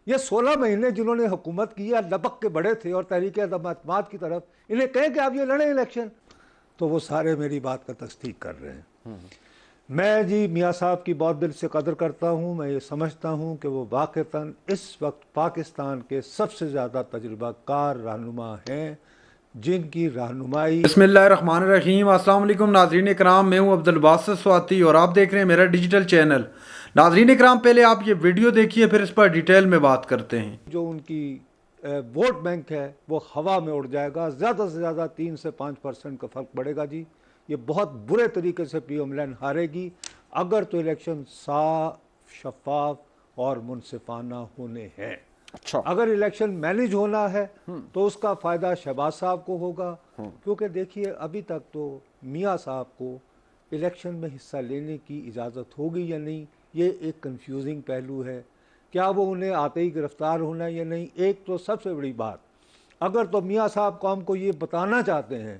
یہ 16 مہینے جنہوں نے حکومت کی ہے لبک کے بڑے تھے اور تحریک عدم اعتماد کی طرف انہیں کہیں کہ آپ یہ لڑیں الیکشن، تو وہ سارے میری بات کا تصدیق کر رہے ہیں۔ میں جی میاں صاحب کی بہت دل سے قدر کرتا ہوں، میں یہ سمجھتا ہوں کہ وہ واقعتاً اس وقت پاکستان کے سب سے زیادہ تجربہ کار رہنما ہیں جن کی رہنمائی۔ بسم اللہ الرحمن الرحیم۔ السلام علیکم ناظرین اکرام، میں ہوں عبدالباسط سواتی اور آپ دیکھ رہے ہیں میرا ڈیجیٹل چینل۔ ناظرین اکرام، پہلے آپ یہ ویڈیو دیکھیے پھر اس پر ڈیٹیل میں بات کرتے ہیں۔ جو ان کی ووٹ بینک ہے وہ ہوا میں اڑ جائے گا، زیادہ سے زیادہ 3 سے 5% کا فرق پڑے گا جی۔ یہ بہت برے طریقے سے پی ایم لین ہارے گی اگر تو الیکشن صاف، شفاف اور منصفانہ ہونے ہیں۔ اگر الیکشن مینیج ہونا ہے تو اس کا فائدہ شہباز صاحب کو ہوگا، کیونکہ دیکھیے ابھی تک تو میاں صاحب کو الیکشن میں حصہ لینے کی اجازت ہوگی یا نہیں، یہ ایک کنفیوزنگ پہلو ہے۔ کیا وہ انہیں آتے ہی گرفتار ہونا ہے یا نہیں؟ ایک تو سب سے بڑی بات، اگر تو میاں صاحب قوم کو یہ بتانا چاہتے ہیں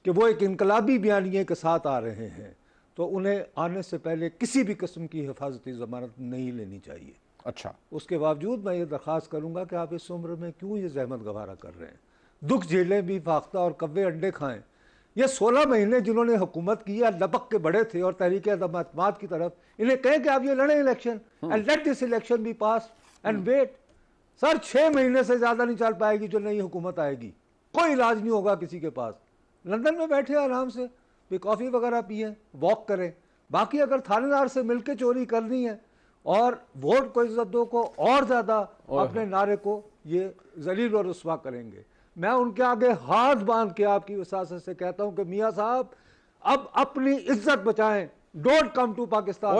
کہ وہ ایک انقلابی بیانیے کے ساتھ آ رہے ہیں تو انہیں آنے سے پہلے کسی بھی قسم کی حفاظتی ضمانت نہیں لینی چاہیے۔ اچھا، اس کے باوجود میں یہ درخواست کروں گا کہ آپ اس عمر میں کیوں یہ زحمت گوارا کر رہے ہیں؟ دکھ جھیلیں بھی فاختہ اور کوے انڈے کھائیں۔ یہ 16 مہینے جنہوں نے حکومت کی ہے لبک کے بڑے تھے اور تحریک عدم اعتماد کی طرف انہیں کہیں کہ آپ یہ لڑیں election and let this election be pass and wait. Sir 6 مہینے سے زیادہ نہیں چل پائے گی جو نئی حکومت آئے گی، کوئی علاج نہیں ہوگا کسی کے پاس۔ لندن میں بیٹھے آرام سے بھی کافی وغیرہ پئیں، واک کریں۔ باقی اگر تھانے دار سے مل کے چوری کرنی ہے اور ووٹ کو عزت دو کو اور زیادہ اپنے نعرے کو یہ ذلیل و رسوا کریں گے، میں ان کے آگے ہاتھ باندھ کے آپ کی وساست سے کہتا ہوں کہ میاں صاحب اب اپنی عزت بچائیں۔ Don't come to Pakistan.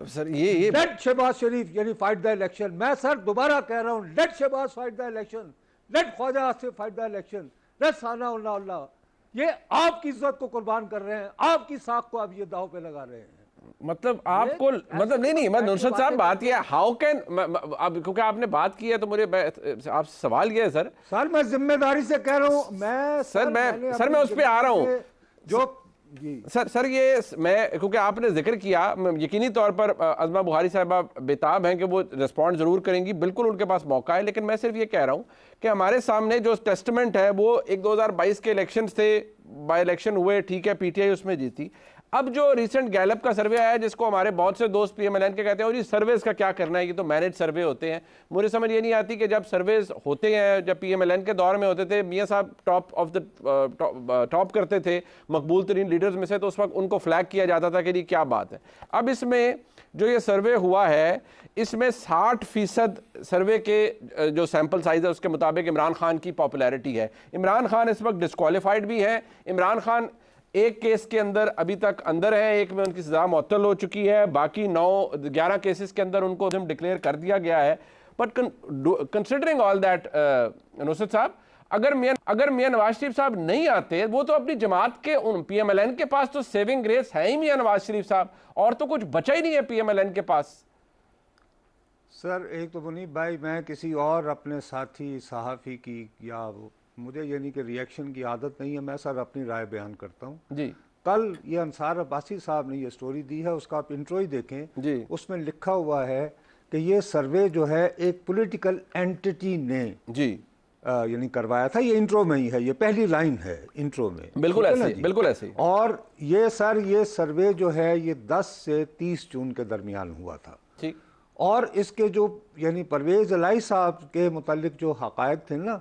Sir یہ لیٹ شہباز شریف یعنی فائٹ دا الیکشن۔ میں سر دوبارہ کہہ رہا ہوں، let Shehbaz fight the election, let Khawaja Asif fight the election, let Sanaullah. یہ آپ کی عزت کو قربان کر رہے ہیں، آپ کی ساکھ کو آپ یہ داؤ پہ لگا رہے ہیں۔ مطلب آپ کو مطلب نہیں نصرت صاحب بات یہ ہاؤ کین، کیونکہ آپ نے بات کی ہے تو مجھے آپ سے سوال یہ ہے سر میں ذمہ داری سے کہہ رہا ہوں، میں اس پہ آ رہا ہوں جو سر یہ میں کیونکہ آپ نے ذکر کیا، یقینی طور پر عظمہ بخاری صاحبہ بےتاب ہیں کہ وہ رسپونڈ ضرور کریں گی، بالکل ان کے پاس موقع ہے، لیکن میں صرف یہ کہہ رہا ہوں کہ ہمارے سامنے جو ٹیسٹمنٹ ہے وہ 2022 کے الیکشنز تھے، بائی الیکشن ہوئے، ٹھیک ہے، پی ٹی آئی اس میں جیتی۔ اب جو ریسنٹ گیلپ کا سروے آیا جس کو ہمارے بہت سے دوست پی ایم ایل این کے کہتے ہیں اور یہ سرویز کا کیا کرنا ہے، یہ تو مینج سروے ہوتے ہیں۔ مجھے سمجھ یہ نہیں آتی کہ جب سرویز ہوتے ہیں، جب پی ایم ایل این کے دور میں ہوتے تھے، میاں صاحب ٹاپ کرتے تھے مقبول ترین لیڈرز میں سے، تو اس وقت ان کو فلیگ کیا جاتا تھا کہ یہ کیا بات ہے۔ اب اس میں جو یہ سروے ہوا ہے اس میں 60% سروے کے جو سیمپل سائز ہے اس کے مطابق عمران خان کی پاپولیرٹی ہے۔ عمران خان اس وقت ڈسکوالیفائڈ بھی ہے۔ عمران خان ایک کیس کے اندر ابھی تک اندر ہے، ایک میں ان کی سزا معطل ہو چکی ہے، باقی 11 کیسز کے اندر ان کو ڈکلیئر کر دیا گیا ہے۔ بٹ کنسیڈرنگ آل دیٹ نصرت صاحب، اگر میاں نواز شریف صاحب نہیں آتے، وہ تو اپنی جماعت کے پی ایم ایل این کے پاس تو سیونگ گریس ہے ہی میاں نواز شریف صاحب، اور تو کچھ بچا ہی نہیں ہے پی ایم ایل این کے پاس۔ سر ایک تو منیب بھائی، میں کسی اور اپنے ساتھی صحافی کی یا مجھے یعنی کہ ریئیکشن کی عادت نہیں ہے، میں سر اپنی رائے بیان کرتا ہوں۔ جی، کل یہ انصار عباسی صاحب نے یہ سٹوری دی ہے، اس کا آپ انٹرو ہی دیکھیں، جی، اس میں لکھا ہوا ہے کہ یہ سروے جو ہے ایک پولیٹیکل اینٹی نے جی یعنی کروایا تھا۔ یہ انٹرو میں ہی ہے، یہ پہلی لائن ہے انٹرو میں، بالکل ایسے بالکل ایسے۔ اور یہ سر یہ سروے جو ہے یہ 10 سے 30 جون کے درمیان ہوا تھا، ٹھیک، اور اس کے جو یعنی پرویز الہی صاحب کے متعلق جو حقائق تھے نا،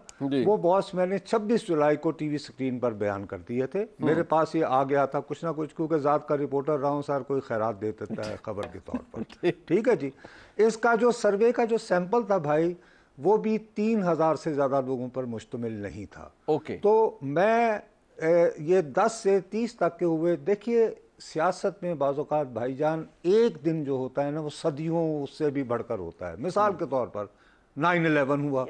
وہ باس میں نے 26 جولائی کو ٹی وی سکرین پر بیان کر دیے تھے۔ میرے پاس یہ آ گیا تھا کچھ نہ کچھ، کیونکہ ذات کا رپورٹر رہا ہوں سر، کوئی خیرات دے دیتا ہے خبر کے طور پر، ٹھیک ہے جی۔ اس کا جو سروے کا جو سیمپل تھا بھائی، وہ بھی 3000 سے زیادہ لوگوں پر مشتمل نہیں تھا۔ تو میں یہ 10 سے 30 تک کے ہوئے، دیکھیے سیاست میں بعض اوقات بھائی جان ایک دن جو ہوتا ہے نا وہ صدیوں اس سے بھی بڑھ کر ہوتا ہے۔ مثال کے طور پر 9/11 ہوا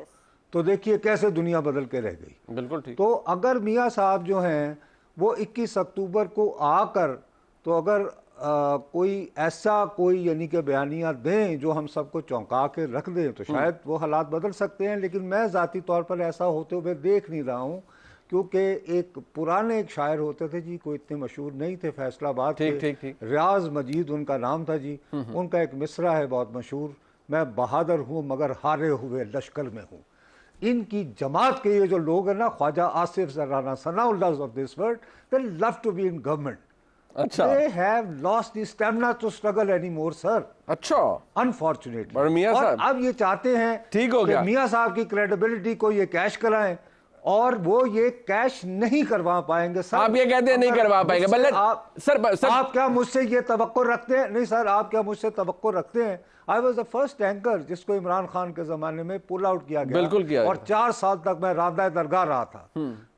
تو دیکھیے کیسے دنیا بدل کے رہ گئی، بالکل ٹھیک۔ تو اگر میاں صاحب جو ہیں وہ 21 اکتوبر کو آ کر تو اگر کوئی ایسا کوئی یعنی کہ بیانیہ دیں جو ہم سب کو چونکا کے رکھ دیں تو شاید وہ حالات بدل سکتے ہیں، لیکن میں ذاتی طور پر ایسا ہوتے ہوئے دیکھ نہیں رہا ہوں، کیونکہ ایک پرانے ایک شاعر ہوتے تھے جی، کوئی اتنے مشہور نہیں تھے، فیصل آباد کے، ریاض مجید ان کا نام تھا جی، ان کا ایک مصرع ہے بہت مشہور، میں بہادر ہوں مگر ہارے ہوئے لشکر میں ہوں. ان کی جماعت کے یہ جو لوگ ہیں نا, Khawaja Asif Rana Sanaullah of this world, they love to be in government. اچھا They have lost the stamina to struggle anymore, sir. اچھا Unfortunately. پر میاں اور صاحب اب یہ چاہتے ہیں ٹھیک ہو کہ گیا. میاں صاحب کی کریڈیبلٹی کو یہ کیش کرائیں, اور وہ یہ کیش نہیں کروا پائیں گے. سر آپ یہ کہتے ہیں نہیں کروا پائیں گے, سر آپ کیا مجھ سے یہ توقع رکھتے ہیں؟ نہیں سر, آپ کیا مجھ سے توقع رکھتے ہیں؟ I was the first anchor جس کو عمران خان کے زمانے میں پل آؤٹ کیا گیا, بالکل کیا, اور 4 سال تک میں راندہ درگاہ رہا تھا.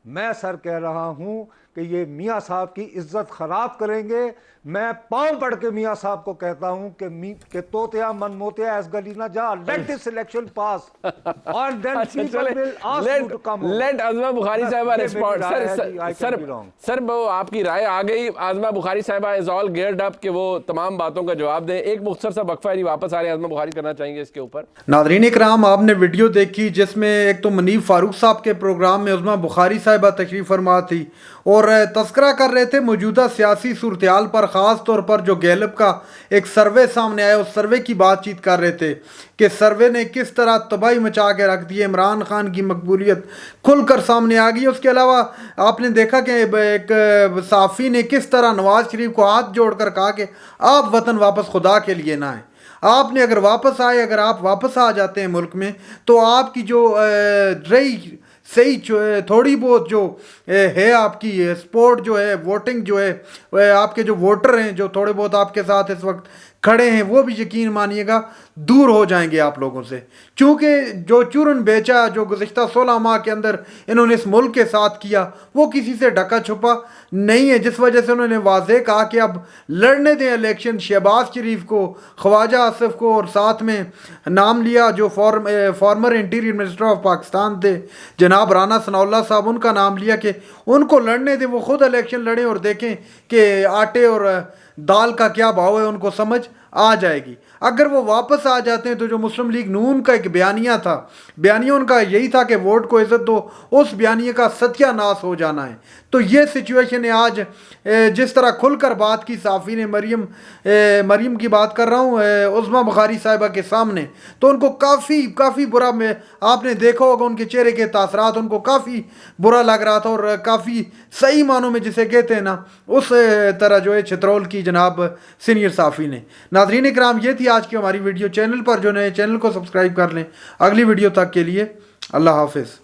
میں سر کہہ رہا ہوں کہ یہ میاں صاحب کی عزت خراب کریں گے. میں پاؤں پڑھ کے میاں صاحب کو کہتا ہوں کہ توتیا من موتیا ایس گلی نہ جا, let this election pass and then people will ask you to come home. let عظمہ بخاری صاحبہ respond. سر وہ آپ کی رائے آ گئی. عظمہ بخاری صاحبہ is all geared up کہ وہ تمام باتوں کا جواب دیں. ایک مختصر سا وقفہ ہے, واپس آ رہے ہیں. عظمہ بخاری کرنا چاہیں گے اس کے اوپر. ناظرین اکرام, آپ نے ویڈیو دیکھی جس میں ایک تو منیب فاروق صاحب کے پروگرام میں عظمہ بخاری صاحبہ تشریف فرما تھی اور تذکرہ کر رہے تھے موجودہ سیاسی صورتحال پر, خاص طور پر جو گیلپ کا ایک سروے سامنے آیا, اس سروے کی بات چیت کر رہے تھے کہ سروے نے کس طرح تباہی مچا کے رکھ دی. عمران خان کی مقبولیت کھل کر سامنے آ گئی. اس کے علاوہ آپ نے دیکھا کہ ایک صحافی نے کس طرح نواز شریف کو ہاتھ جوڑ کر کہا کہ آپ وطن واپس خدا کے لیے نہ آئیں. آپ نے اگر واپس آئے, اگر آپ واپس آ جاتے ہیں ملک میں, تو آپ کی جو رہی صحیح تھوڑی بہت جو ہے آپ کی سپورٹ جو ہے, ووٹنگ جو ہے, آپ کے جو ووٹر ہیں جو تھوڑے بہت آپ کے ساتھ اس وقت کھڑے ہیں, وہ بھی یقین مانیے گا دور ہو جائیں گے آپ لوگوں سے. چونکہ جو چورن بیچا جو گزشتہ 16 ماہ کے اندر انہوں نے اس ملک کے ساتھ کیا, وہ کسی سے ڈھکا چھپا نہیں ہے, جس وجہ سے انہوں نے واضح کہا کہ اب لڑنے دیں الیکشن. شہباز شریف کو, خواجہ آصف کو, اور ساتھ میں نام لیا جو former interior minister of Pakistan تھے جناب رانا ثناء اللہ صاحب, ان کا نام لیا کہ ان کو لڑنے دیں, وہ خود الیکشن لڑیں اور دیکھیں کہ آٹے اور دال کا کیا بھاؤ ہے, ان کو سمجھ آ جائے گی. اگر وہ واپس آ جاتے ہیں تو جو مسلم لیگ نون کا ایک بیانیہ تھا, بیانیہ ان کا یہی تھا کہ ووٹ کو عزت دو, اس بیانیے کا ستیہ ناس ہو جانا ہے. تو یہ سچویشن ہے آج. جس طرح کھل کر بات کی صحافی نے, مریم کی بات کر رہا ہوں, عظمہ بخاری صاحبہ کے سامنے, تو ان کو کافی برا, میں آپ نے دیکھا ہوگا ان کے چہرے کے تاثرات, ان کو کافی برا لگ رہا تھا, اور کافی صحیح معنوں میں جسے کہتے ہیں نا, اس طرح جو ہے چھترول کی جناب سینئر صحافی نے. ناظرین اکرام, یہ تھی آج کی ہماری ویڈیو. چینل پر جو نئے چینل کو سبسکرائب کر لیں. اگلی ویڈیو تک کے لیے اللہ حافظ.